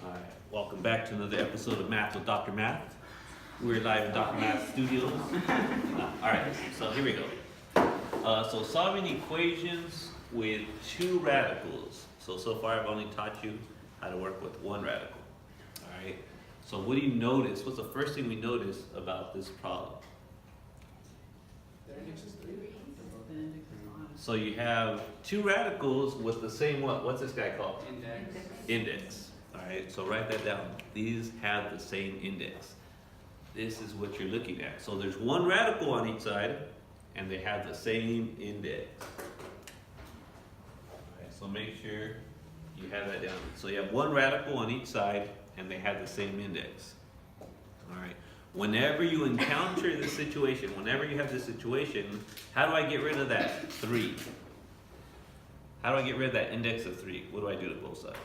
Alright, welcome back to another episode of Math with Dr. Math. We're live in Dr. Math Studios. Alright, so here we go. So solving equations with two radicals. So far I've only taught you how to work with one radical. Alright, so what do you notice? What's the first thing we notice about this problem? So you have two radicals with the same what? What's this guy called? Index. Alright, so write that down. These have the same index. This is what you're looking at. So there's one radical on each side, and they have the same index. Alright, so make sure you have that down. So you have one radical on each side, and they have the same index. Alright, whenever you encounter this situation, whenever you have this situation, how do I get rid of that 3? How do I get rid of that index of 3? What do I do to both sides?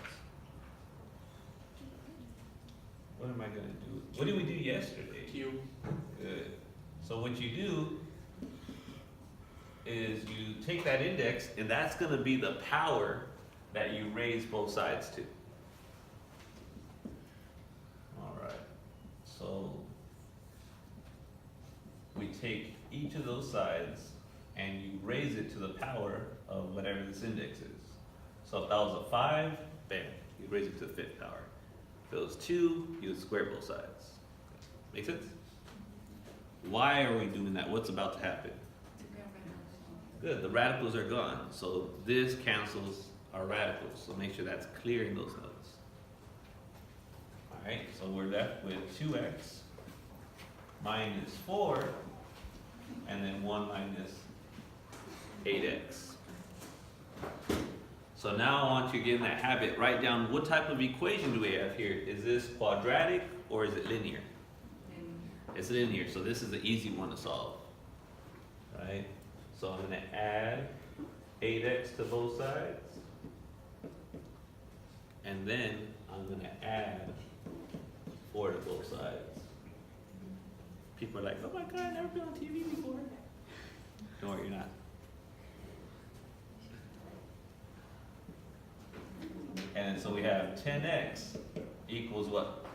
What am I going to do? What did we do yesterday? Q. Good. So what you do is you take that index, and that's going to be the power that you raise both sides to. All right. So we take each of those sides, and you raise it to the power of whatever this index is. So if that was a 5, bam, you raise it to the 5th power. If it was 2, you would square both sides. Make sense? Why are we doing that? What's about to happen? Good, the radicals are gone. So this cancels our radicals. So make sure that's clear in those notes. Alright, so we're left with 2x minus 4, and then 1 minus 8x. So now I want you to get in that habit, write down what type of equation do we have here. Is this quadratic or is it linear? It's linear, so this is the easy one to solve. Right? So I'm going to add 8x to both sides. And then I'm going to add 4 to both sides. People are like, oh my God, I've never been on TV before. Don't worry, you're not. And so we have 10x equals what?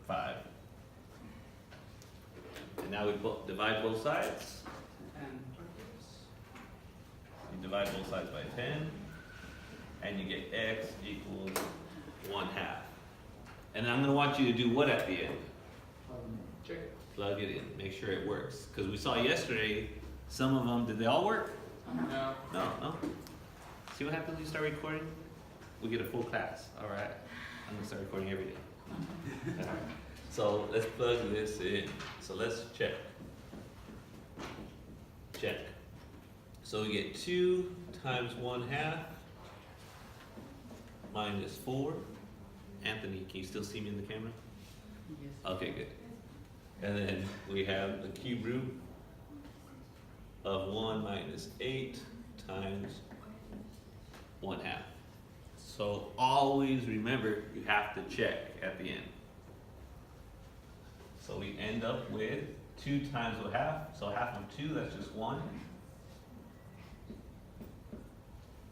5. And now we divide both sides. 10. You divide both sides by 10, and you get x equals 1/2. And I'm going to want you to do what at the end? Check it. Plug it in. Make sure it works. Because we saw yesterday, some of them, did they all work? No. No. See what happens when you start recording? We get a full class. All right. I'm going to start recording every day. All right. So let's plug this in. So let's check. Check. So we get 2 times 1/2 minus 4. Anthony, can you still see me in the camera? Yes. Okay, good. And then we have the cube root of 1 minus 8 times 1/2. So always remember, you have to check at the end. So we end up with 2 times 1/2. So half of 2, that's just 1.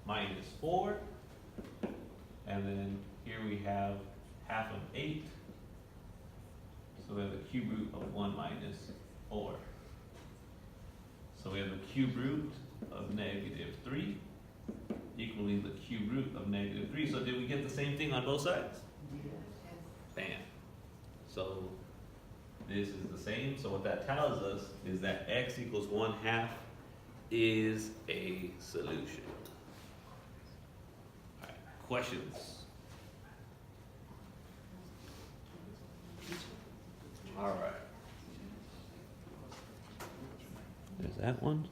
Minus 4. And then here we have half of 8. So we have the cube root of 1 minus 4. So we have the cube root of negative 3 equaling the cube root of negative 3. So did we get the same thing on both sides? Bam. So this is the same. So what that tells us is that x equals 1/2 is a solution. All right, questions? All right. There's that one.